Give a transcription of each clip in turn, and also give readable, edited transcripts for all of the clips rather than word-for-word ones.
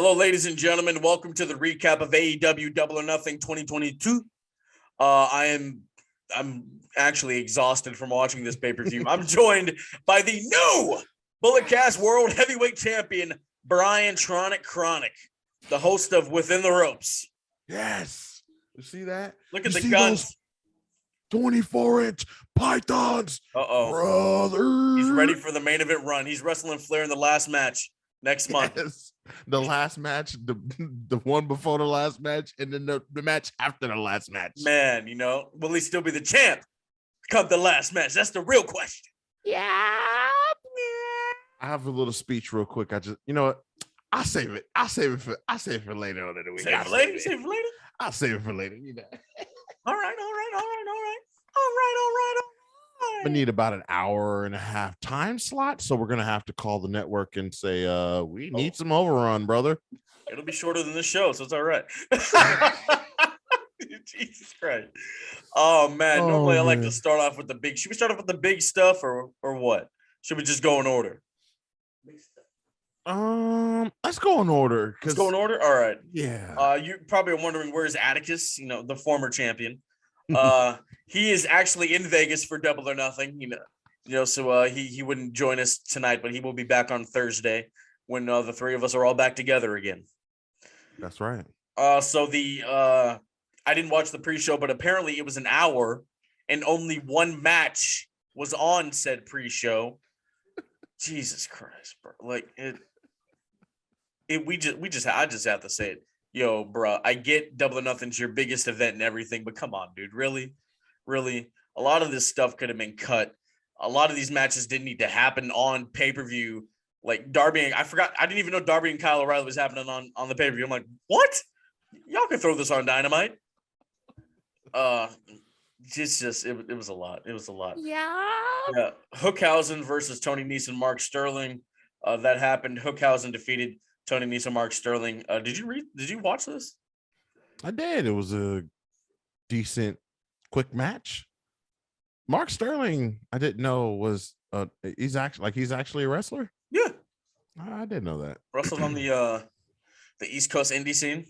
Hello, ladies and gentlemen. Welcome to the recap of AEW Double or Nothing 2022. I'm actually exhausted from watching this pay-per-view. I'm joined by the new Bulletcast World Heavyweight Champion, Brian Tronic, the host of Within the Ropes. Yes. You see that? Look at the guns. 24-inch pythons. Brother. He's ready for the main event run. He's wrestling Flair in the last match next month. The last match, the one before the last match, and then the match after the last match. Man, will he still be the champ come the last match? That's the real question. Yeah. I have a little speech real quick. I'll save it. I'll save it for later on in the week. Save it for later? I'll save it for later. All right. I need about an hour and a half time slot, so we're gonna have to call the network and say we need some overrun, brother. It'll be shorter than this show, so it's all right. Jesus Christ. Oh man. Normally I like to start off with the big. Should we start off with the big stuff or what? Should we just go in order? Let's go in order. Let's go in order. All right. Yeah. You probably are wondering, where's Atticus? The former champion. He is actually in Vegas for Double or Nothing. So he wouldn't join us tonight, but he will be back on Thursday when the three of us are all back together again. That's right. I didn't watch the pre-show, but apparently it was an hour, and only one match was on said pre-show. Jesus Christ, bro! I just have to say it. Yo, bro, I get Double or Nothing's your biggest event and everything, but come on, dude. Really? A lot of this stuff could have been cut. A lot of these matches didn't need to happen on pay-per-view. Like Darby, I didn't even know Darby and Kyle O'Reilly was happening on the pay-per-view. I'm like, what? Y'all can throw this on Dynamite. It was a lot. It was a lot. Yeah. Hookhausen versus Tony Nese, Mark Sterling. That happened. Hookhausen defeated Tony Nese, Mark Sterling. Did you watch this? I did. It was a decent, quick match. Mark Sterling, I didn't know was he's actually a wrestler. Yeah, I didn't know that. Wrestled on the East Coast indie scene.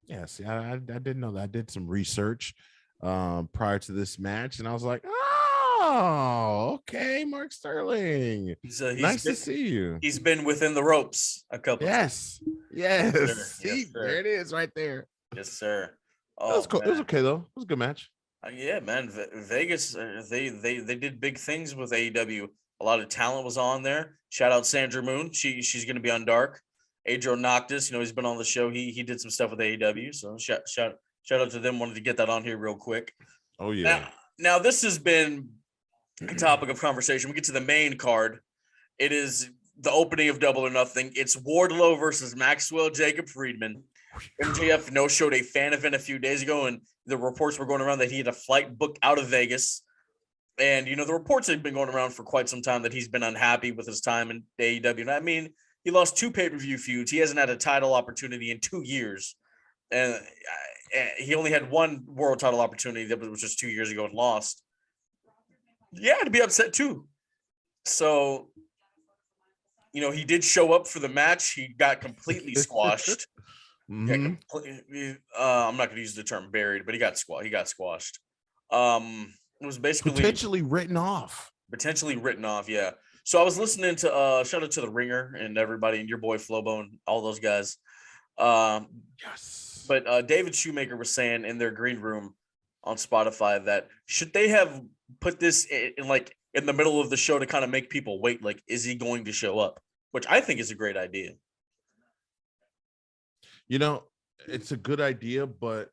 Yes, I didn't know that. I did some research prior to this match, and I was like, oh, okay, Mark Sterling. He's nice to see you. He's been within the ropes a couple. Yes. See, there it is, right there. Yes, sir. Oh, that was cool. Man. It was okay though. It was a good match. Yeah, man. Vegas, they did big things with AEW. A lot of talent was on there. Shout out Sandra Moon. She's going to be on Dark. Adriel Noctis, he's been on the show. He did some stuff with AEW. So shout out to them. Wanted to get that on here real quick. Oh yeah. Now this has been a topic of conversation. We get to the main card. It is the opening of Double or Nothing. It's Wardlow versus Maxwell Jacob Friedman. MJF no-showed a fan event a few days ago, and the reports were going around that he had a flight booked out of Vegas. And, the reports have been going around for quite some time that he's been unhappy with his time in AEW. And I mean, he lost 2 pay-per-view feuds. He hasn't had a title opportunity in 2 years. And he only had 1 world title opportunity that was just 2 years ago and lost. Yeah, to be upset too. So, he did show up for the match. He got completely squashed. Mm-hmm. I'm not going to use the term buried, but he got squashed. It was basically potentially written off. Yeah. So I was listening to shout out to the Ringer and everybody and your boy Flobo and all those guys. Yes. But David Shoemaker was saying in their green room on Spotify that should they have put this in the middle of the show to kind of make people wait, like, is he going to show up? Which I think is a great idea. It's a good idea, but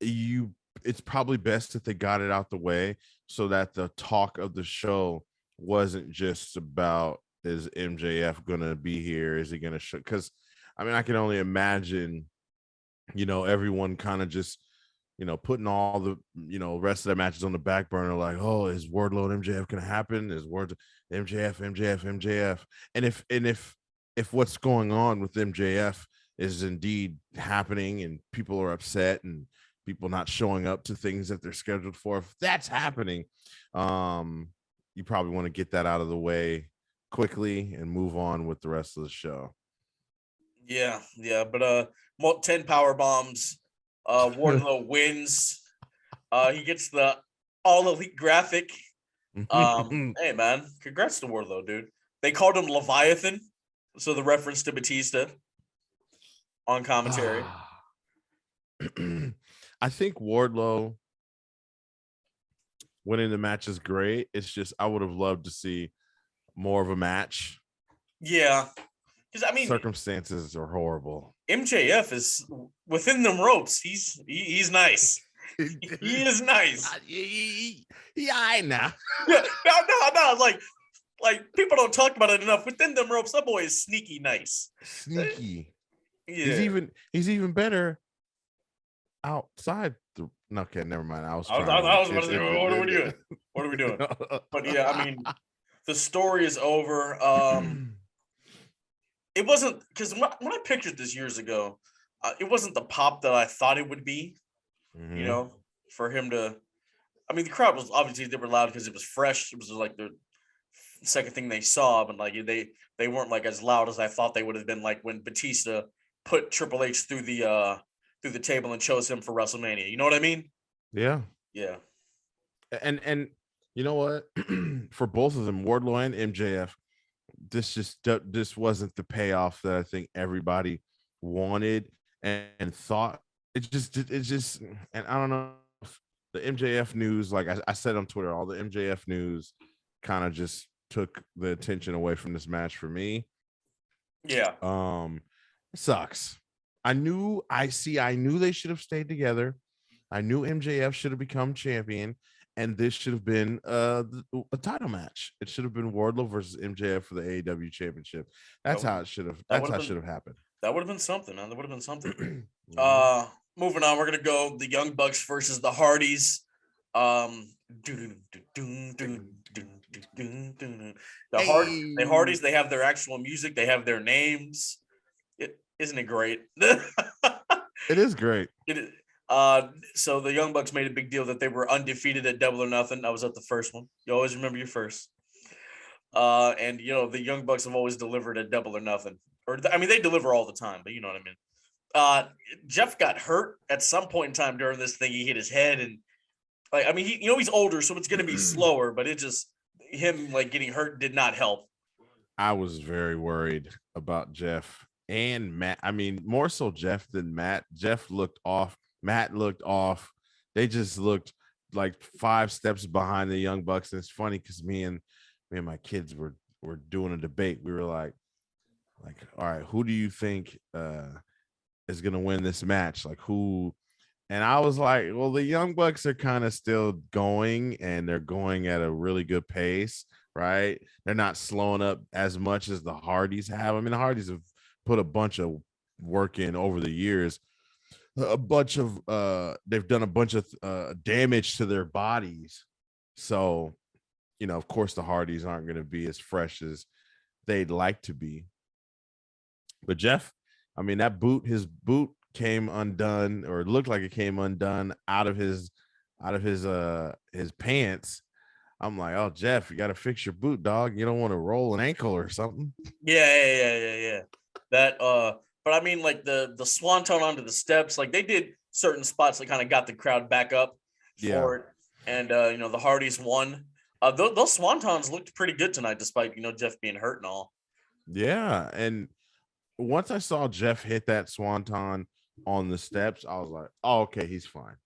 it's probably best that they got it out the way so that the talk of the show wasn't just about, is MJF going to be here? Is he going to show? Because, I can only imagine, everyone kind of just, putting all the, rest of the matches on the back burner, like, oh, is Wardlow and MJF going to happen? Is MJF? And if what's going on with MJF is indeed happening and people are upset and people not showing up to things that they're scheduled for, if that's happening, you probably want to get that out of the way quickly and move on with the rest of the show. Yeah, but 10 power bombs. Wardlow wins. He gets the all elite graphic. Hey man, congrats to Wardlow, dude. They called him Leviathan, so the reference to Batista on commentary. I think Wardlow winning the match is great. It's just I would have loved to see more of a match. Yeah, because I mean, circumstances are horrible. MJF is within them ropes. He's nice. He is nice. I know. Yeah, no. Like people don't talk about it enough. Within them ropes, that boy is sneaky nice. Sneaky. Yeah. He's even better outside the. Okay, never mind. I was about to say, what are we doing? What are we doing? But yeah, I mean, the story is over. It wasn't because when I pictured this years ago, it wasn't the pop that I thought it would be. Mm-hmm. You know, for him to. I mean, the crowd was obviously they were loud because it was fresh. It was like the second thing they saw, but like they weren't like as loud as I thought they would have been. Like when Batista put Triple H through the table and chose him for WrestleMania. You know what I mean? Yeah. Yeah. And you know what? For both of them, Wardlow and MJF, this wasn't the payoff that I think everybody wanted and thought. It just and I don't know. The MJF news, like I said on Twitter, all the MJF news kind of just took the attention away from this match for me. Yeah. It sucks. I knew they should have stayed together. I knew MJF should have become champion, and this should have been a title match. It should have been Wardlow versus MJF for the AEW championship. That's how it should have. That's how it should have happened. That would have been something, man. That would have been something. Moving on, we're gonna go the Young Bucks versus the Hardys. The Hardys, they have their actual music, they have their names. Isn't it great? It is great. So the Young Bucks made a big deal that they were undefeated at Double or Nothing. I was at the first one. You always remember your first. And the Young Bucks have always delivered at Double or Nothing. They deliver all the time, but you know what I mean. Jeff got hurt at some point in time during this thing. He hit his head, and he's older, so it's going to be slower. But it just him getting hurt did not help. I was very worried about Jeff and Matt. I mean, more so Jeff than Matt. Jeff looked off. Matt looked off. They just looked like 5 steps behind the Young Bucks. And it's funny because me and my kids were doing a debate. We were like, all right, who do you think is going to win this match? Like who? And I was like, well, the Young Bucks are kind of still going, and they're going at a really good pace, right? They're not slowing up as much as the Hardys have. I mean, the Hardys have put a bunch of work in over the years. They've done a bunch of damage to their bodies. So, of course, the Hardys aren't going to be as fresh as they'd like to be. But Jeff, I mean, his boot came undone, or it looked like it came undone out of his pants. I'm like, oh, Jeff, you got to fix your boot, dog. You don't want to roll an ankle or something. Yeah. That, but I mean, like the swanton onto the steps, like they did certain spots that kind of got the crowd back up for it. And, the Hardys won. Those swantons looked pretty good tonight, despite, Jeff being hurt and all. Yeah. And once I saw Jeff hit that swanton on the steps, I was like, oh, okay, he's fine.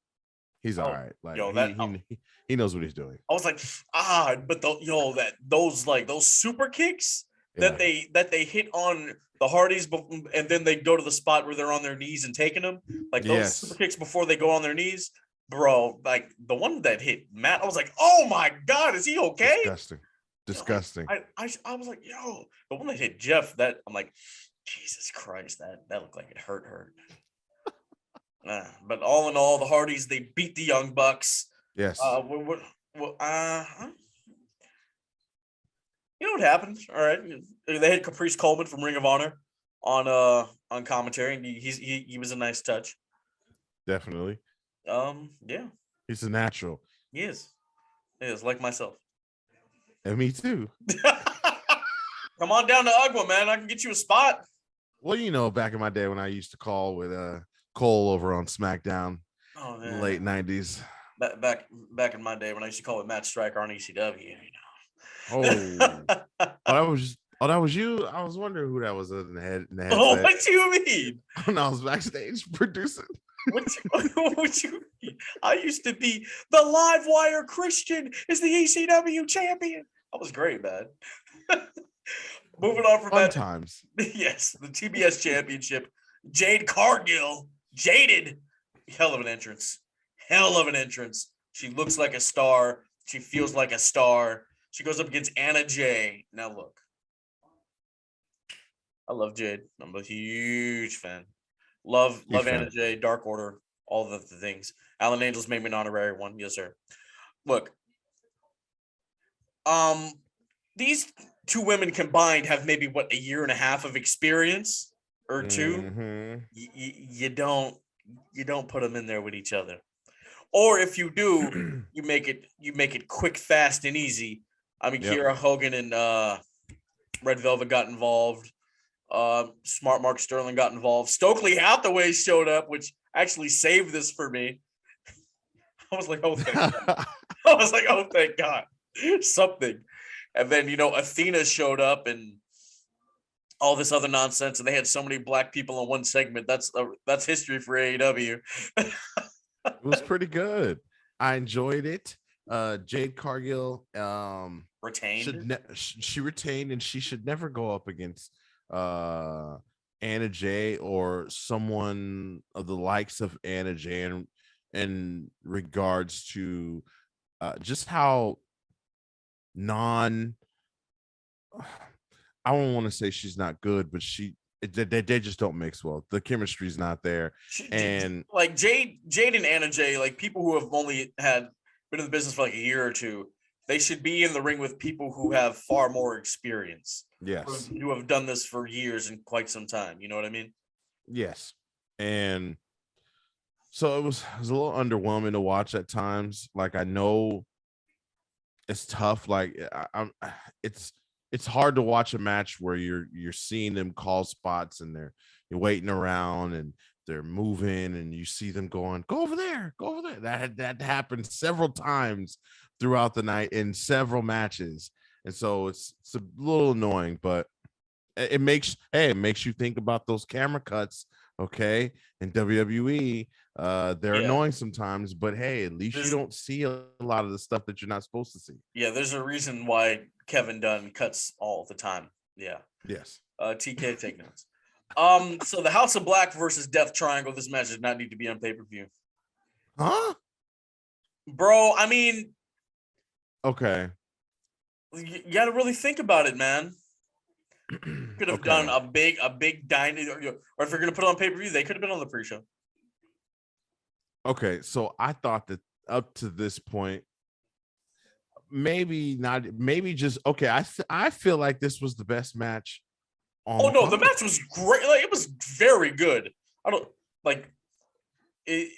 He's all right. Like he knows what he's doing. I was like, but those super kicks that they hit on the Hardys, and then they go to the spot where they're on their knees and taking them, like those super kicks before they go on their knees, bro. Like the one that hit Matt, I was like, oh my God, is he okay? Disgusting. I was like, yo, the one that hit Jeff, that I'm like, Jesus Christ, that looked like it hurt. But all in all, the Hardys, they beat the Young Bucks. Yes. You know what happened? All right, they had Caprice Coleman from Ring of Honor on commentary, and he was a nice touch. Definitely. Yeah. He's a natural. He is like myself. And me too. Come on down to Ugwa, man. I can get you a spot. Well, you know, back in my day when I used to call with Cole over on SmackDown Oh in the man, late 90s. back in my day when I used to call it Matt Striker on ECW. Oh, that was you. I was wondering who that was in the Oh, headset. what do you mean? When I was backstage producing. What you mean? I used to be the Live Wire Christian is the ECW champion. That was great, man. Moving on from Fun that. times. Yes, the TBS championship. Jade Cargill. Jaded. Hell of an entrance. Hell of an entrance. She looks like a star. She feels like a star. She goes up against Anna Jay. Now look. I love Jade. I'm a huge fan. Love Anna Jay, Dark Order, all the things. Alan Angels made me an honorary one. Yes, sir. Look. These two women combined have maybe a year and a half of experience or two. Mm-hmm. You don't put them in there with each other, or if you do, you make it quick, fast, and easy. I mean, Yep. Kiera Hogan and Red Velvet got involved. Smart Mark Sterling got involved. Stokely Hathaway showed up, which actually saved this for me. I was like, oh thank God. I was like, oh thank God, something. And then, Athena showed up and all this other nonsense, and they had so many black people in one segment. That's history for AEW. It was pretty good. I enjoyed it. Jade Cargill Retained. she retained, and she should never go up against Anna Jay or someone of the likes of Anna Jay in regards to just how I don't want to say she's not good, but they just don't mix well. The chemistry's not there. And like Jade and Anna Jay, like people who have only been in the business for like a year or two, they should be in the ring with people who have far more experience. Yes. Who have done this for years and quite some time. You know what I mean? Yes. And so it was a little underwhelming to watch at times. Like, I know it's tough. Like, it's hard to watch a match where you're seeing them call spots and you're waiting around and they're moving and you see them going, go over there. That happened several times throughout the night in several matches. And so it's a little annoying, but it makes you think about those camera cuts. Okay. In WWE, they're annoying sometimes, but hey, at least you don't see a lot of the stuff that you're not supposed to see. Yeah, there's a reason why Kevin Dunn cuts all the time. Yeah. Yes. TK, take notes. So the House of Black versus Death Triangle. This match does not need to be on pay-per-view. Huh? Bro, I mean, okay. You got to really think about it, man. Could have done a big dining, or if you're gonna put it on pay-per-view, they could have been on the pre-show. Okay, so I thought that up to this point, maybe not, maybe just okay. I feel like this was the best match. Oh no, the match was great. Like, it was very good. I don't like it.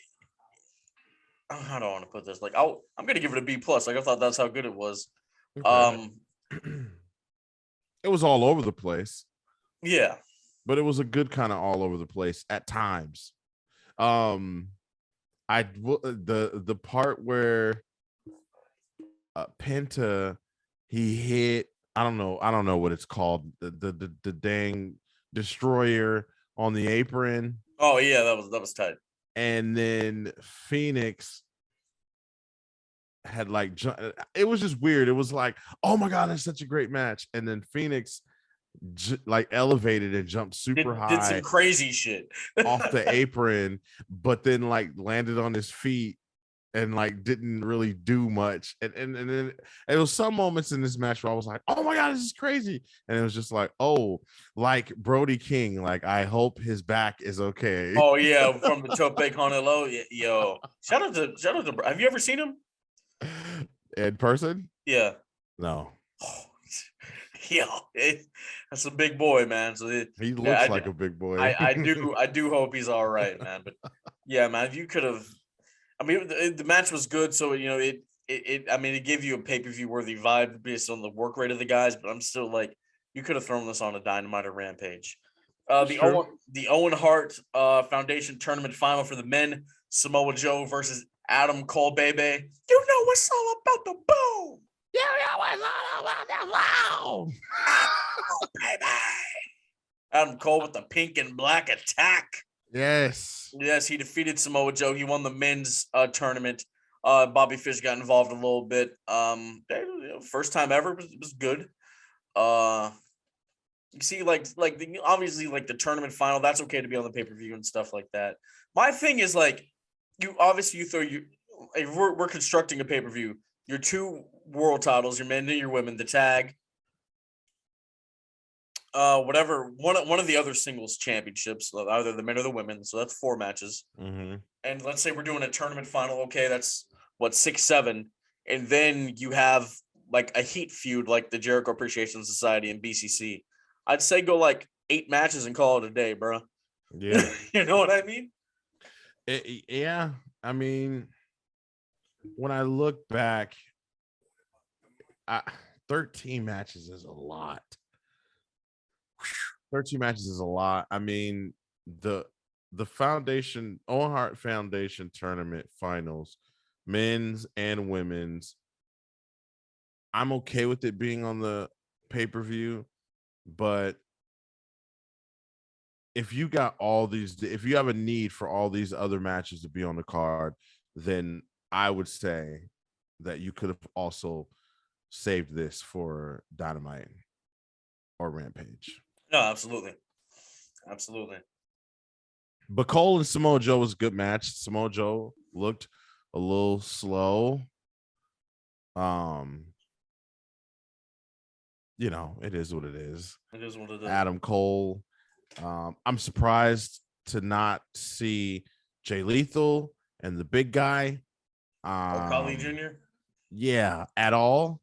How do I want to put this? Like, I'm gonna give it a B plus. Like, I thought that's how good it was. Okay. It was all over the place. Yeah, but it was a good kind of all over the place at times. The part where Penta, he hit, I don't know what it's called, the dang destroyer on the apron. Oh yeah, that was tight. And then Phoenix had like, it was just weird. It was like, oh my god, that's such a great match. And then Phoenix like elevated and jumped super high, did some crazy shit off the apron, but then like landed on his feet and like didn't really do much. And then it was some moments in this match where I was like, oh my god, this is crazy. And it was just like, oh, like Brody King, like I hope his back is okay. Oh yeah, from the Tope con Hilo. Yo, shout out to. Have you ever seen him in person? Yeah. No. Yeah, that's a big boy, man. So he looks like a big boy. I do hope he's all right, man. But yeah, man, if you could have, I mean, the match was good, so it gave you a pay-per-view worthy vibe based on the work rate of the guys. But I'm still like, you could have thrown this on a Dynamite or Rampage. The Owen Hart Foundation tournament final for the men. Samoa Joe versus Adam Cole, baby. You know what's all about the boom. You know what's all about the boom. Oh, baby. Adam Cole with the pink and black attack. Yes, he defeated Samoa Joe. He won the men's tournament. Bobby Fish got involved a little bit. First time ever was good. You see, obviously the tournament final, that's okay to be on the pay-per-view and stuff like that. My thing is we're constructing a pay-per-view. Your 2 world titles, your men and your women, the tag, whatever, one of the other singles championships, either the men or the women. So that's 4 matches. Mm-hmm. And let's say we're doing a tournament final. Okay, that's 6, 7, and then you have a heat feud like the Jericho Appreciation Society and BCC. I'd say go 8 matches and call it a day, bro. Yeah. You know what I mean? Yeah. I mean, when I look back, 13 matches is a lot. 13 matches is a lot. I mean, the Foundation, Owen Hart Foundation tournament finals, men's and women's, I'm okay with it being on the pay-per-view. But if you have a need for all these other matches to be on the card, then I would say that you could have also saved this for Dynamite or Rampage. No, absolutely. But Cole and Samoa Joe was a good match. Samoa Joe looked a little slow. It is what it is. Adam Cole. I'm surprised to not see Jay Lethal and the big guy. Kali Jr. Yeah, at all.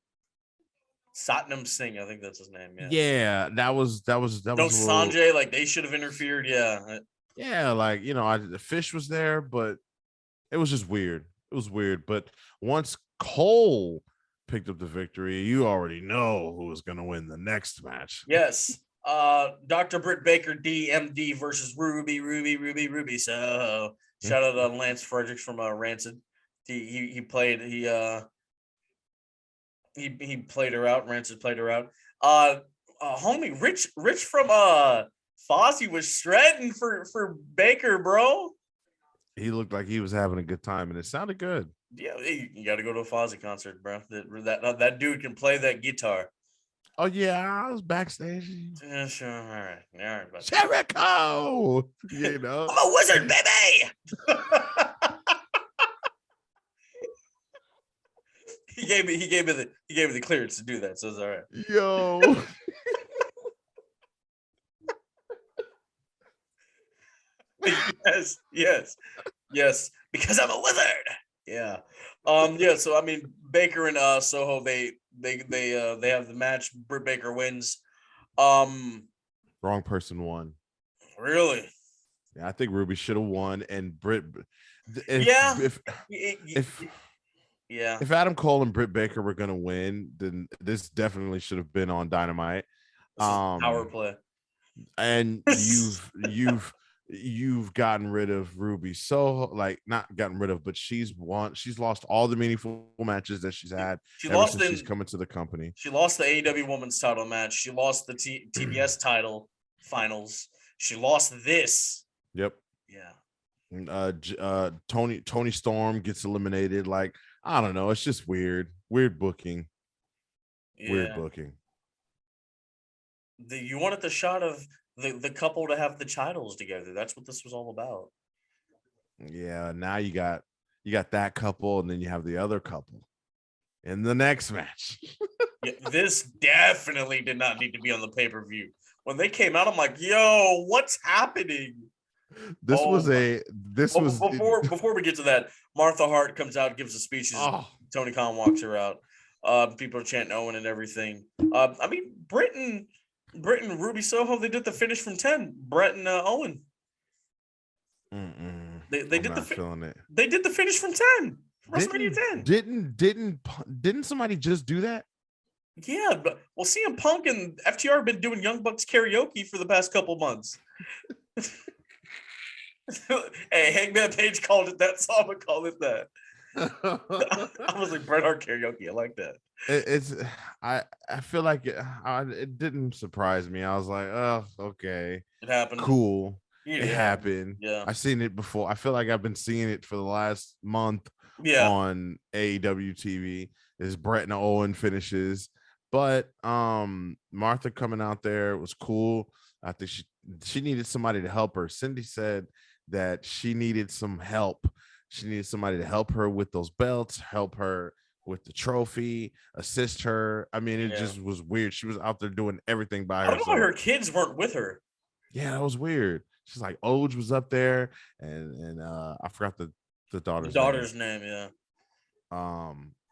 Satnam Singh, I think that's his name. Yeah, that was Sanjay, they should have interfered. Yeah. Yeah, the Fish was there, but it was just weird. It was weird. But once Cole picked up the victory, you already know who is going to win the next match. Yes. Dr. Britt Baker, DMD versus Ruby. So shout out to Lance Fredericks from Rancid. He played her out. Rancid played her out. Homie Rich from Fozzy was shredding for Baker, bro. He looked like he was having a good time, and it sounded good. Yeah, you got to go to a Fozzy concert, bro. That dude can play that guitar. Oh yeah, I was backstage. Yeah, sure. All right, buddy. Jericho. I'm a wizard, baby. He gave me the clearance to do that, so it's all right. Yo. Yes, because I'm a wizard. Yeah. So I mean, Baker and Soho, they have the match. Britt Baker wins. Wrong person won. Really? Yeah, I think Ruby should have won, and Britt. If Adam Cole and Britt Baker were gonna win, then this definitely should have been on Dynamite. Power play. And you've gotten rid of Ruby, so not gotten rid of, but she's lost all the meaningful matches that she's had since she's coming to the company. She lost the AEW Women's title match. She lost the TBS title finals. She lost this. Yep. Yeah. Tony Storm gets eliminated. I don't know. It's just weird booking. Yeah. Weird booking. You wanted the shot of the couple to have the titles together. That's what this was all about. Yeah, now you got that couple, and then you have the other couple in the next match. Yeah, this definitely did not need to be on the pay-per-view. When they came out, I'm like, yo, what's happening? Before we get to that, Martha Hart comes out, gives a speech. Tony Khan walks her out. People are chanting Owen and everything. I mean, Britt and Ruby Soho, they did the finish from 10. Brett and Owen. They did feeling it. They did the finish from 10. WrestleMania 10. Didn't somebody just do that? Yeah, but CM Punk and FTR have been doing Young Bucks karaoke for the past couple months. Hey, Hangman Page called it that, so I'm gonna call it that. I was like Bret Hart karaoke. I like that. It's I feel like it didn't surprise me. I was like, oh, okay, It happened. cool. Yeah, It happened. Yeah. I've seen it before. I feel like I've been seeing it for the last month on AEW TV. Is Brett and Owen finishes, but Martha coming out there was cool. I think she needed somebody to help her. Cindy said that she needed some help. She needed somebody to help her with those belts, help her with the trophy, assist her. I mean, it just was weird. She was out there doing everything by herself. I don't know why her kids weren't with her. Yeah, that was weird. She's like, Oj was up there, and I forgot the daughter's name. Yeah.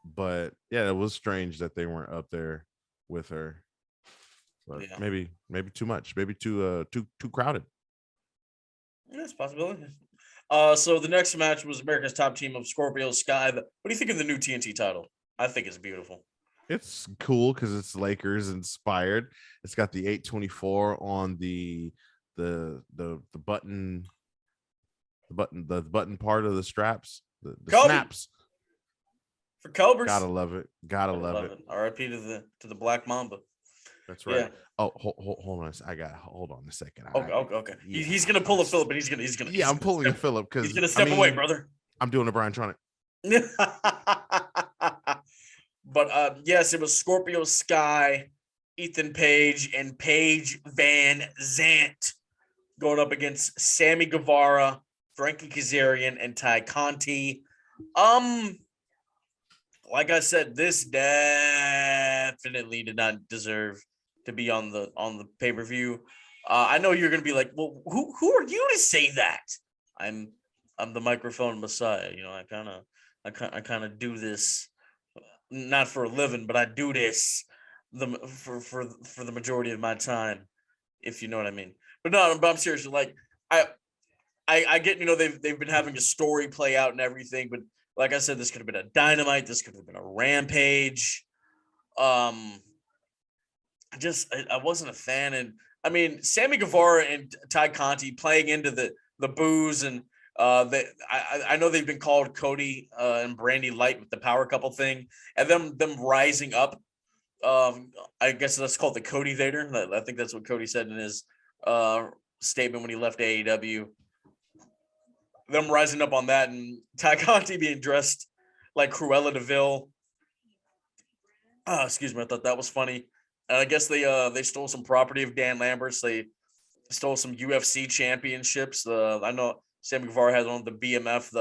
But yeah, it was strange that they weren't up there with her. But maybe too much, maybe too crowded. Yeah, it's a possibility. So the next match was America's Top Team of Scorpio Sky. What do you think of the new TNT title? I think it's beautiful. It's cool because it's Lakers inspired. It's got the 824 on the button part of the straps, the snaps. For Cobras. Gotta love it. Gotta love it. R.I.P. to the Black Mamba. That's right. Yeah. Oh, hold on. Hold on a second. Okay. Yeah, he's gonna pull a Phillip, but he's gonna. Yeah, I'm pulling a Phillip because he's gonna step away, brother. I'm doing a Brian Tronic. But yes, it was Scorpio Sky, Ethan Page, and Paige Van Zant going up against Sammy Guevara, Frankie Kazarian, and Ty Conti. Like I said, this definitely did not deserve to be on the pay-per-view. I know you're gonna be like, well, who are you to say that? I'm the microphone messiah. You know, I kind of do this not for a living, but I do this for the majority of my time, if you know what I mean. But no, but I'm serious. Like I get, you know, they've been having a story play out and everything, but like I said, this could have been a Dynamite. This could have been a Rampage. I wasn't a fan. And I mean, Sammy Guevara and Ty Conti playing into the booze, and I know they've been called Cody and Brandy Light with the power couple thing, and them rising up. I guess that's called the Cody Vader. I think that's what Cody said in his statement when he left AEW. Them rising up on that, and Ty Conti being dressed like Cruella DeVille. Excuse me, I thought that was funny. And I guess they stole some property of Dan Lambert's. They stole some UFC championships. I know Sammy Guevara has one of the BMF,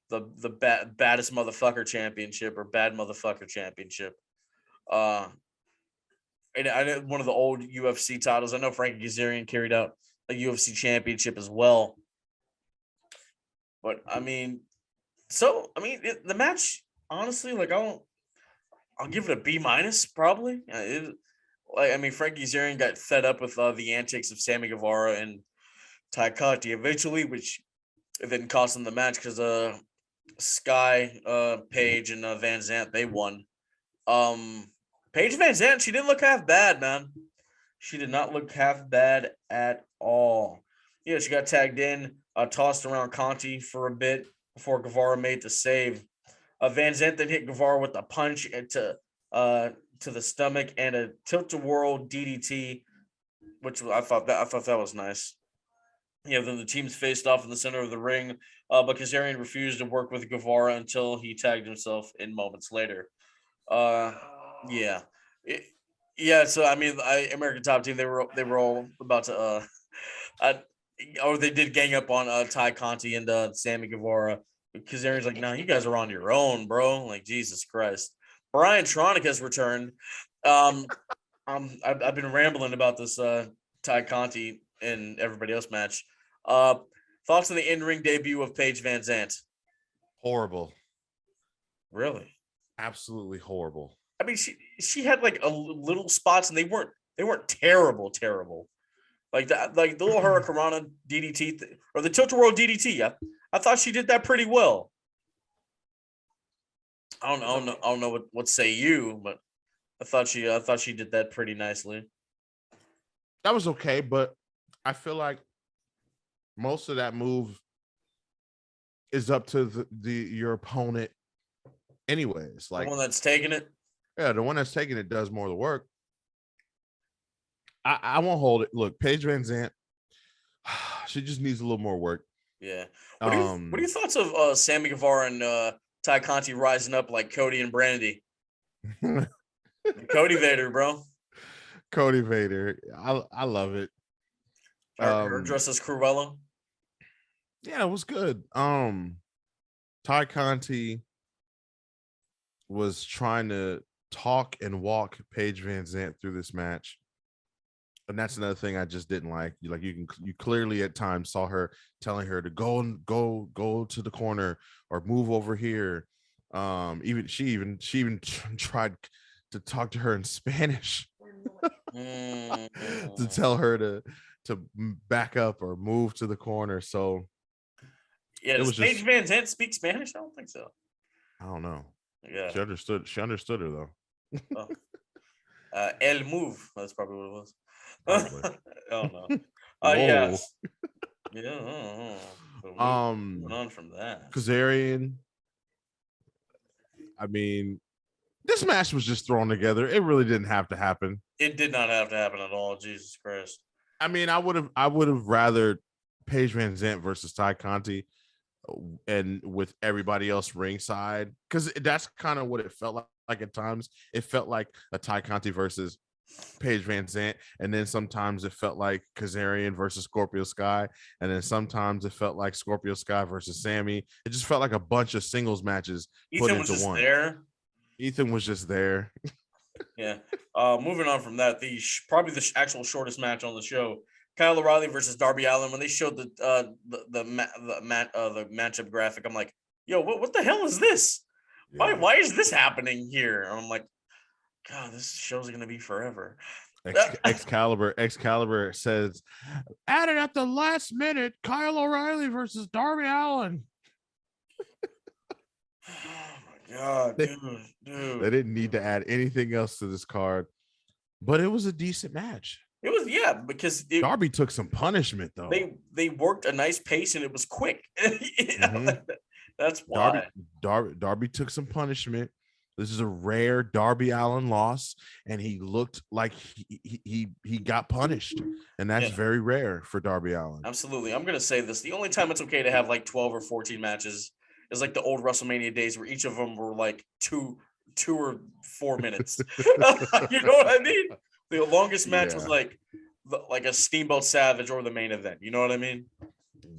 the baddest motherfucker championship or bad motherfucker championship. And I know one of the old UFC titles. I know Frankie Kazarian carried out a UFC championship as well. But I mean, the match, honestly, like I'll give it a B- probably. Frankie Kazarian got fed up with the antics of Sammy Guevara and Ty Conti eventually, which it didn't cost him the match because Sky, Paige, and Van Zant, they won. Paige Van Zant, she didn't look half bad, man. She did not look half bad at all. Yeah, she got tagged in, tossed around Conti for a bit before Guevara made the save. Van Zant then hit Guevara with a punch to the stomach and a tilt-a-whirl DDT, which I thought that was nice. Yeah, then the teams faced off in the center of the ring, but Kazarian refused to work with Guevara until he tagged himself in moments later. Yeah. So I mean, American Top Team, they were all about to they did gang up on Ty Conti and Sammy Guevara. Kazarian's like, no, you guys are on your own, bro. Like, Jesus Christ. Brian Tronic has returned. I've been rambling about this Ty Conti and everybody else match. Thoughts on the in-ring debut of Paige Van Zant? Horrible. Really? Absolutely horrible. I mean, she had like a little spots, and they weren't terrible. Like that, like the little Hurricanrana DDT or the Tilt-a-Whirl DDT. I thought she did that pretty well. I don't know what say you, but I thought she did that pretty nicely. That was okay, but I feel like most of that move is up to your opponent anyways. The Like, one that's taking it. yeah, the one that's taking it does more of the work. I won't hold it. Look, Paige Van Zant, she just needs a little more work. Yeah. What are your thoughts of Sammy Guevara and Ty Conti rising up like Cody and Brandy? Cody Vader, bro. Cody Vader. I love it. Her dress as Cruella. Yeah, it was good. Ty Conti was trying to talk and walk Paige Van Zant through this match. And that's another thing I just didn't like. You clearly at times saw her telling her to go to the corner or move over here. She even tried to talk to her in Spanish to tell her to back up or move to the corner. So yeah, does Paige Van Zant speak Spanish? I don't think so. I don't know. Yeah, she understood her though. Oh. El move. That's probably what it was. Oh no. Yes. Yeah. Moving on from that. Kazarian. I mean, this match was just thrown together. It really didn't have to happen. It did not have to happen at all. Jesus Christ. I mean, I would have rather Paige Van Zant versus Ty Conti, and with everybody else ringside, because that's kind of what it felt like at times. It felt like a Ty Conti versus Paige Van Zant, and then sometimes it felt like Kazarian versus Scorpio Sky, and then sometimes it felt like Scorpio Sky versus Sammy. It just felt like a bunch of singles matches put into one. Ethan was just there. Yeah. Moving on from that, probably the actual shortest match on the show, Kyle O'Reilly versus Darby Allin. When they showed the matchup graphic, I'm like, yo, what the hell is this? Yeah. Why is this happening here? And I'm like, God, this show's gonna be forever. Excalibur says, added at the last minute, Kyle O'Reilly versus Darby Allin. Oh my God, dude. They didn't need to add anything else to this card, but it was a decent match. It was, yeah, because Darby took some punishment though. They worked a nice pace and it was quick. That's why Darby took some punishment. This is a rare Darby Allin loss, and he looked like he got punished, and that's very rare for Darby Allin. Absolutely. I'm gonna say this: the only time it's okay to have like 12 or 14 matches is like the old WrestleMania days, where each of them were like two or 4 minutes. You know what I mean? The longest match was like a Steamboat Savage or the main event. You know what I mean?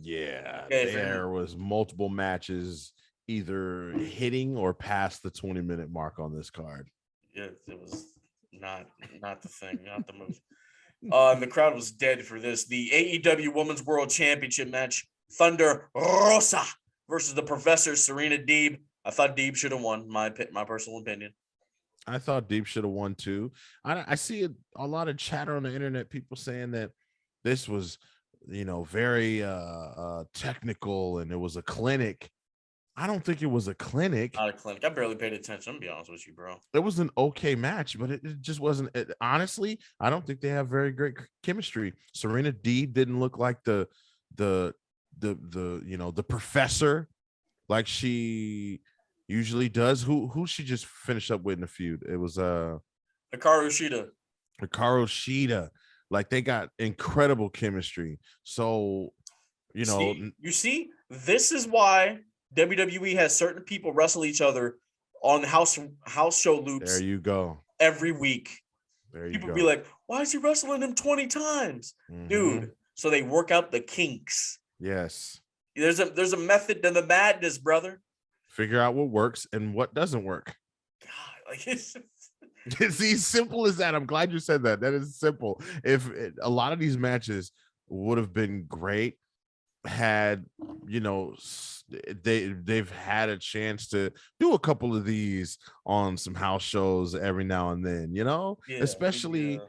Yeah, there was multiple matches either hitting or past the 20-minute mark on this card. Yeah, it was not the thing, not the move. And the crowd was dead for this. The AEW Women's World Championship match, Thunder Rosa versus the Professor, Serena Deeb. I thought Deeb should have won, my personal opinion. I thought Deeb should have won too. I see a lot of chatter on the internet, people saying that this was, very technical and it was a clinic. I don't think it was a clinic. Not a clinic. I barely paid attention. I'm gonna be honest with you, bro. It was an okay match, but it just wasn't. Honestly, I don't think they have very great chemistry. Serena Deeb didn't look like the Professor like she usually does. Who she just finished up with in the feud? It was Hikaru Shida. Like, they got incredible chemistry. So, you see, this is why WWE has certain people wrestle each other on house show loops. There you go. Every week. People be like, why is he wrestling him 20 times? Mm-hmm. Dude, so they work out the kinks. Yes. There's a method to the madness, brother. Figure out what works and what doesn't work. God, like it's as simple as that. I'm glad you said that. That is simple. If a lot of these matches would have been great had they've had a chance to do a couple of these on some house shows every now and then, especially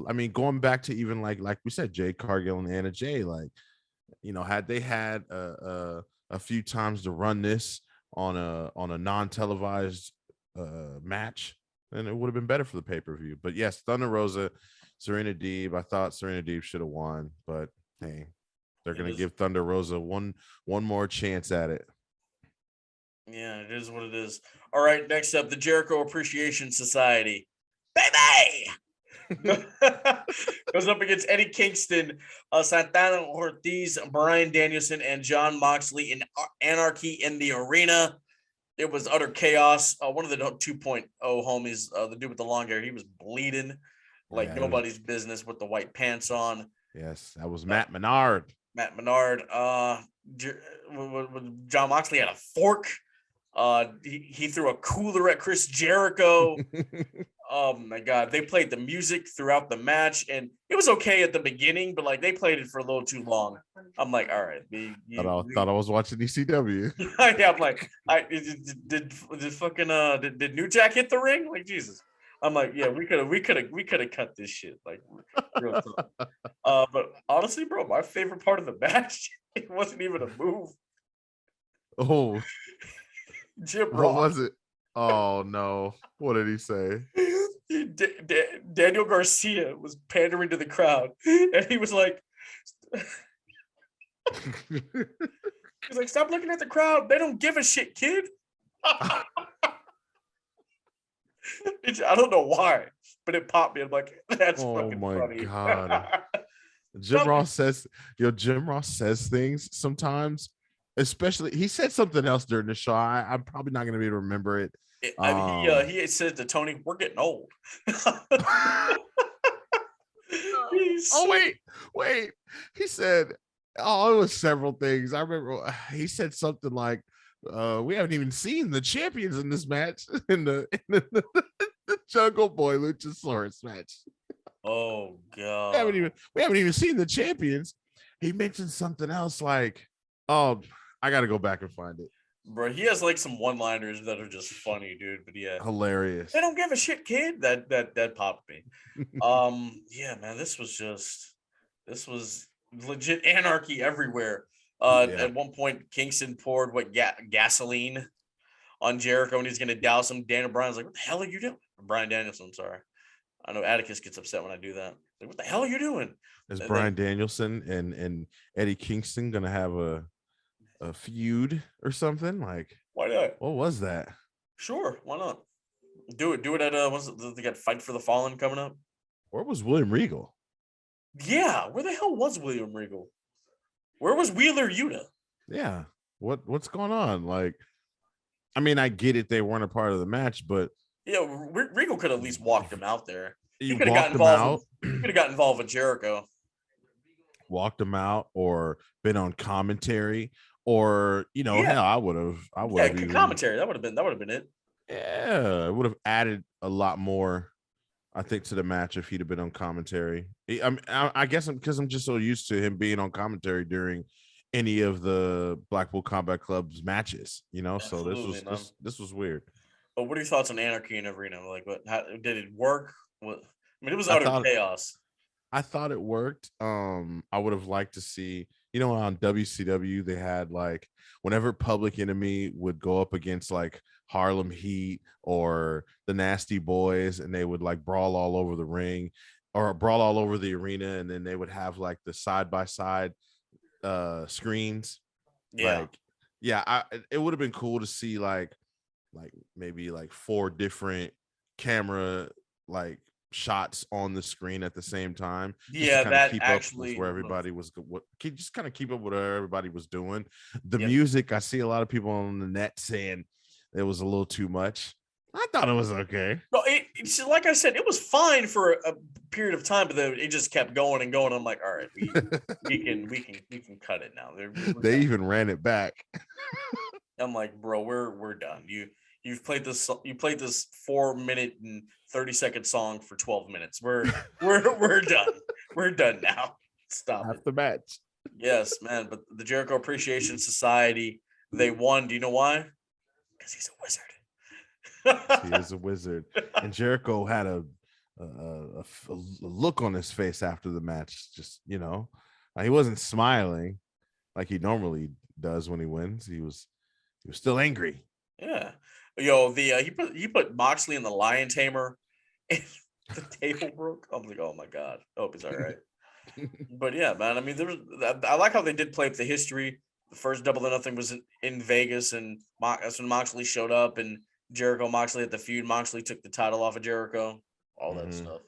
I mean, going back to even like we said, Jade Cargill and Anna Jay, had they had a few times to run this on a non-televised match, then it would have been better for the pay-per-view. But yes, Thunder Rosa, Serena Deeb. I thought Serena Deeb should have won, but Hey, they're gonna give Thunder Rosa one more chance at it. Yeah, it is what it is. All right, next up, the Jericho Appreciation Society. Baby! Goes up against Eddie Kingston, Santana Ortiz, Brian Danielson, and John Moxley in Anarchy in the Arena. It was utter chaos. One of the 2.0 homies, the dude with the long hair, he was bleeding like nobody's business with the white pants on. Yes, that was Matt Menard. Matt Menard. John Moxley had a fork. He threw a cooler at Chris Jericho. Oh my God. They played the music throughout the match, and it was okay at the beginning, but like they played it for a little too long. I'm like, all right. Thought I was watching ECW. Yeah, I'm like, did New Jack hit the ring? Like, Jesus. I'm like, yeah, we could have cut this shit. Like, real tough. But honestly, bro, my favorite part of the match, it wasn't even a move. Oh, Jim what Ross. was it? Oh no, what did he say? Daniel Garcia was pandering to the crowd, and he was like, he's like, stop looking at the crowd. They don't give a shit, kid. I don't know why, but it popped me. I'm like, that's fucking funny. God. Jim Ross says things sometimes, especially he said something else during the show. I'm probably not going to be able to remember it. He said to Tony, we're getting old. Wait. He said, it was several things. I remember he said something like, we haven't even seen the champions in this match in the Jungle Boy Luchasaurus match. Oh God. We haven't even seen the champions. He mentioned something else like, I gotta go back and find it. Bro, he has like some one-liners that are just funny, dude. But yeah, hilarious. They don't give a shit, kid. That popped me. Yeah, man, this was legit anarchy everywhere. At one point, Kingston poured gasoline on Jericho, and he's gonna douse him. Daniel Bryan's like, "What the hell are you doing?" Brian Danielson, sorry. I know Atticus gets upset when I do that. Like, what the hell are you doing? Is Brian Danielson and Eddie Kingston gonna have a feud or something? Like, why not? What was that? Sure, why not? Do it at they got Fight for the Fallen coming up? Where was William Regal? Yeah, where the hell was William Regal? Where was Wheeler Yuta? Yeah. What's going on? Like, I mean, I get it, they weren't a part of the match, but yeah, Regal could have at least walked him out there. He could have got involved. He could have got involved with Jericho. Walked him out, or been on commentary, or hell, I would have. Commentary. That would have been it. Yeah, it would have added a lot more, I think, to the match if he'd have been on commentary. I guess because I'm just so used to him being on commentary during any of the Blackpool Combat Club's matches, Absolutely, so this was weird. But what are your thoughts on Anarchy in Arena? Like, how did it work? It was utter chaos. I thought it worked. I would have liked to see, on WCW, they had like whenever Public Enemy would go up against like Harlem Heat or the Nasty Boys, and they would like brawl all over the ring or brawl all over the arena, and then they would have like the side-by-side screens. It would have been cool to see like maybe like 4 different camera like shots on the screen at the same time. That keep actually up with where everybody was. Just kind of keep up with what everybody was doing. The music, I see a lot of people on the net saying it was a little too much. I thought it was okay. No, it's like I said, it was fine for a period of time, but then it just kept going and going. I'm like, all right, we can cut it now. They even ran it back. I'm like, bro, we're done. You've played this 4-minute and 30-second song for 12 minutes. We're done. We're done now. Stop Half the match. Yes, man. But the Jericho Appreciation Society, they won. Do you know why? Because he's a wizard. He is a wizard. And Jericho had a look on his face after the match. Just, he wasn't smiling like he normally does when he wins. He was still angry. Yeah. Yo, he put Moxley in the lion tamer and the table broke. I'm like, oh my God. I hope he's all right. But yeah, man. I mean, I like how they did play up the history. The first Double or Nothing was in Vegas, and that's when Moxley showed up, and Jericho Moxley at the feud. Moxley took the title off of Jericho. All that Mhm. stuff.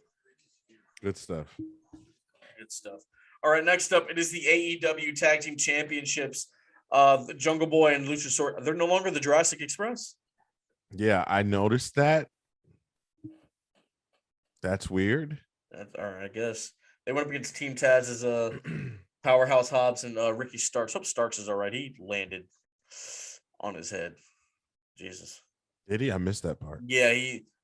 Good stuff. Good stuff. All right, next up, it is the AEW Tag Team Championships. The Jungle Boy and Luchasaurus. They're no longer the Jurassic Express. Yeah, I noticed that. That's weird. All right, I guess they went up against Team Taz as Powerhouse Hobbs and Ricky Starks. Hope Starks is all right. He landed on his head. Jesus. Did he? I missed that part. Yeah,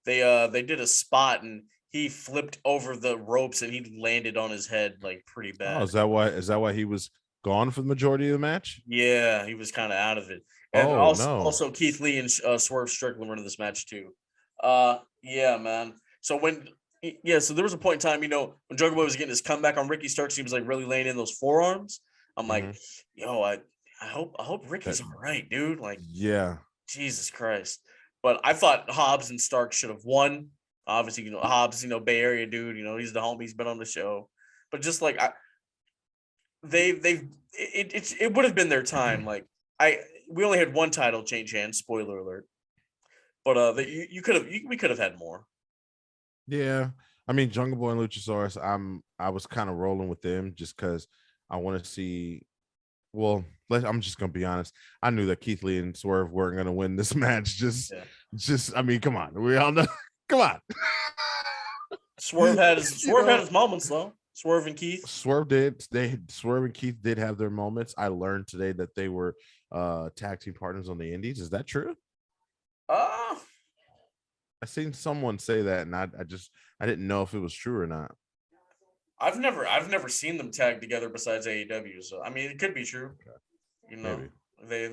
they did a spot and he flipped over the ropes and he landed on his head like pretty Oh, bad. is that why? Is that why he was gone for the majority of the match? Yeah, he was kind of out of it. And Oh no. also Keith Lee and Swerve Strickland were in this match too. Yeah, man. So so there was a point in time, when Jungle Boy was getting his comeback on Ricky Starks, he was like really laying in those forearms. I'm like, yo, I hope Ricky's all right, dude. Like, Yeah. Jesus Christ. But I thought Hobbs and Stark should have won. Obviously, Hobbs, Bay Area dude, he's the homie, he's been on the show. But just like it would have been their time. Like we only had one title change hands, spoiler alert. But we could have had more. Yeah. I mean, Jungle Boy and Luchasaurus, I was kind of rolling with them just because I want to see. Well, I'm just gonna be honest. I knew that Keith Lee and Swerve weren't gonna win this match. Just I mean, come on. We all know. Come on. Swerve had his moments though. Swerve and Keith. Swerve and Keith did have their moments. I learned today that they were tag team partners on the Indies. Is that true? I seen someone say that, and I didn't know if it was true or not. I've never seen them tag together besides AEW. So I mean, it could be true. Maybe. They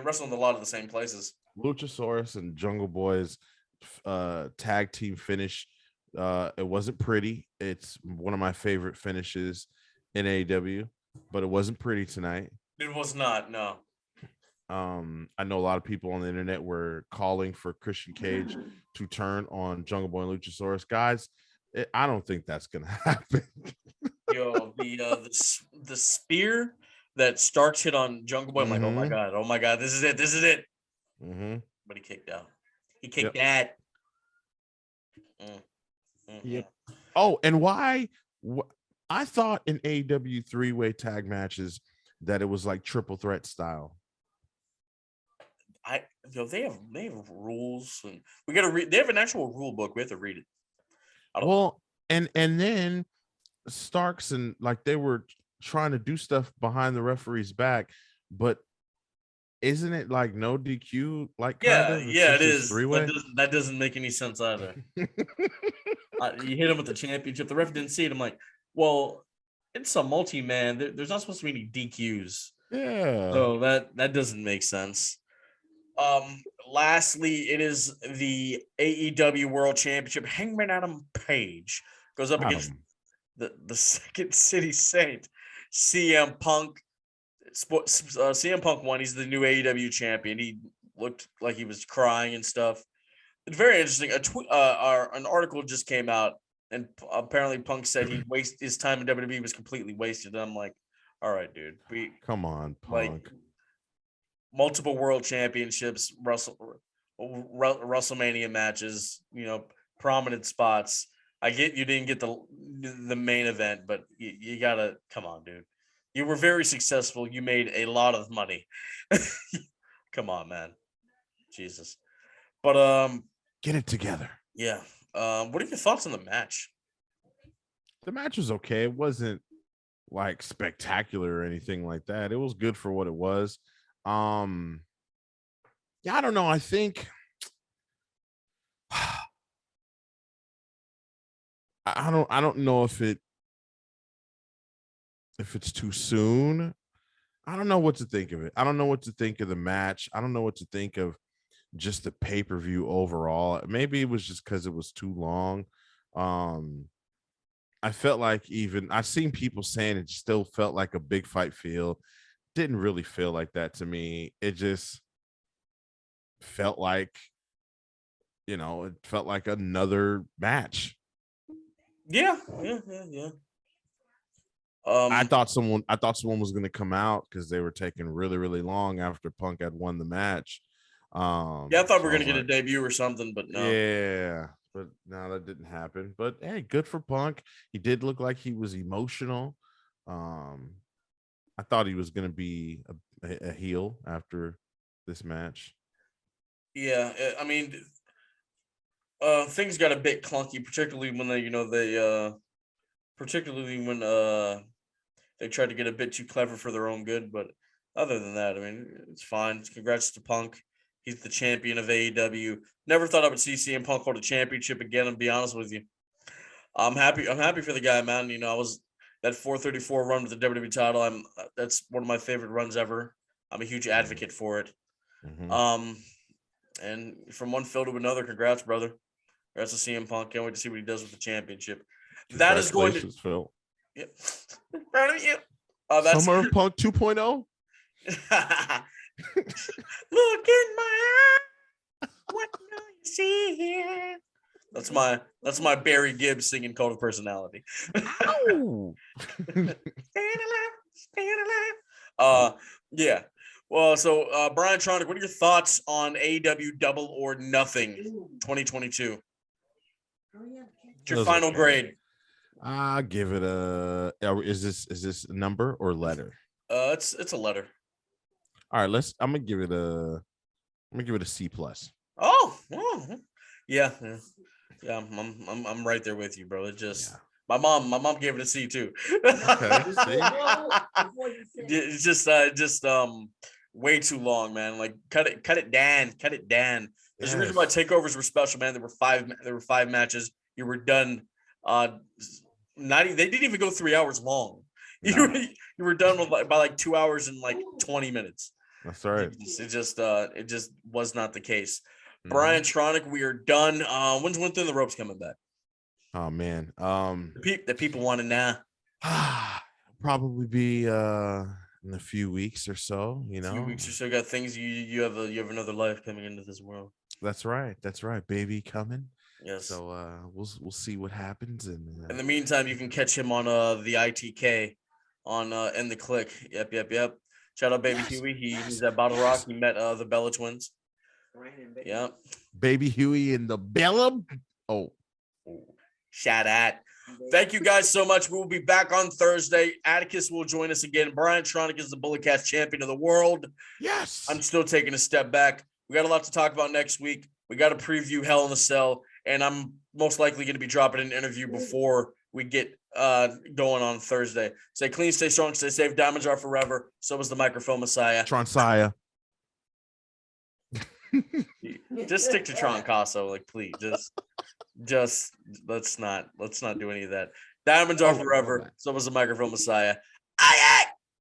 wrestle in a lot of the same places. Luchasaurus and Jungle Boy's tag team finish. It wasn't pretty. It's one of my favorite finishes in AEW, but it wasn't pretty tonight. It was not. No. I know a lot of people on the internet were calling for Christian Cage to turn on Jungle Boy and Luchasaurus. Guys, I don't think that's gonna happen. Yo, the spear that Starks hit on Jungle Boy, I'm like, oh my god, this is it. But he kicked out. He kicked that. Yep. Oh, and why? I thought in AEW 3-way tag matches that it was like triple threat style. They have rules, and we gotta read. They have an actual rule book. We have to read it. And then Starks and like they were trying to do stuff behind the referee's back, but isn't it like no DQ? Like it is. 3-way. That doesn't make any sense either. You hit him with the championship. The ref didn't see it. I'm like, well, it's a multi-man. There's not supposed to be any DQs. Yeah. So that doesn't make sense. Lastly, it is the AEW World Championship. Hangman Adam Page goes up against the Second City Saint, CM Punk. CM Punk won. He's the new AEW champion. He looked like he was crying and stuff. It's very interesting. An article just came out, and apparently Punk said his time in WWE was completely wasted. And I'm like, all right, dude. Come on, Punk. Like, multiple world championships, WrestleMania matches, prominent spots. I get you didn't get the main event, but you gotta come on, dude. You were very successful. You made a lot of money. Come on, man. Jesus. But get it together. Yeah. What are your thoughts on the match? The match was okay. It wasn't like spectacular or anything like that. It was good for what it was. I don't know. I think I don't know if it's too soon. I don't know what to think of it. I don't know what to think of the match. I don't know what to think of just the pay-per-view overall. Maybe it was just because it was too long. I felt like I've seen people saying it still felt like a big fight feel. Didn't really feel like that to me. It just felt like, it felt like another match. Yeah. I thought someone was going to come out because they were taking really, really long after Punk had won the match. Yeah, I thought we were gonna get a debut or something, but no. Yeah, but no, that didn't happen. But hey, good for Punk. He did look like he was emotional. I thought he was gonna be a heel after this match. Yeah, I mean, things got a bit clunky, particularly when particularly when they tried to get a bit too clever for their own good. But other than that, I mean, it's fine. Congrats to Punk. He's the champion of AEW. Never thought I would see CM Punk hold a championship again. And be honest with you, I'm happy. I'm happy for the guy, man. You know, I was that 434 run with the WWE title. That's one of my favorite runs ever. I'm a huge advocate for it. Mm-hmm. And from one Phil to another, congrats, brother. Congrats to CM Punk. Can't wait to see what he does with the championship. That is going to Phil. Yep. Proud of you. That's Summer of Punk 2.0. Look in my eye. What do you see here? That's my Barry Gibbs singing Cult of Personality. Ow! Staying alive. Yeah. Well, so Brian Tronic, what are your thoughts on AEW Double or Nothing 2022? It's your final grade. I give it a. Is this a number or letter? It's a letter. All right, I'm gonna give it a C plus. Oh, yeah. I'm right there with you, bro. It just my mom gave it a C too. Okay, it's just way too long, man. Like cut it down. There's a reason why takeovers were special, man. There were five matches. You were done. They didn't even go 3 hours long. No. You were done by like 2 hours and like 20 minutes. That's right. It just was not the case. Mm-hmm. Brian Tronic, we are done. When's Went Through the Ropes coming back? Oh man. The people want to know. Probably be in a few weeks or so, you know. A few weeks or so. Got things you have another life coming into this world. That's right. Baby coming. Yes. So we'll see what happens. And in the meantime, you can catch him on the ITK on In the Click. Yep. Shout out Baby Huey. He's at Bottle Rock. He met the Bella twins. Yeah. Baby Huey and the Bella. Oh. Shout out. Thank you guys so much. We will be back on Thursday. Atticus will join us again. Brian Tronic is the Bullet Cast champion of the world. Yes. I'm still taking a step back. We got a lot to talk about next week. We got to preview Hell in a Cell, and I'm most likely going to be dropping an interview before we get going on Thursday. Stay clean, stay strong, stay safe. Diamonds are forever. So is the microphone Messiah. Tronsaya. Just stick to Tron Casso, like please. Just let's not do any of that. Diamonds are forever. So was the microphone Messiah. Aye.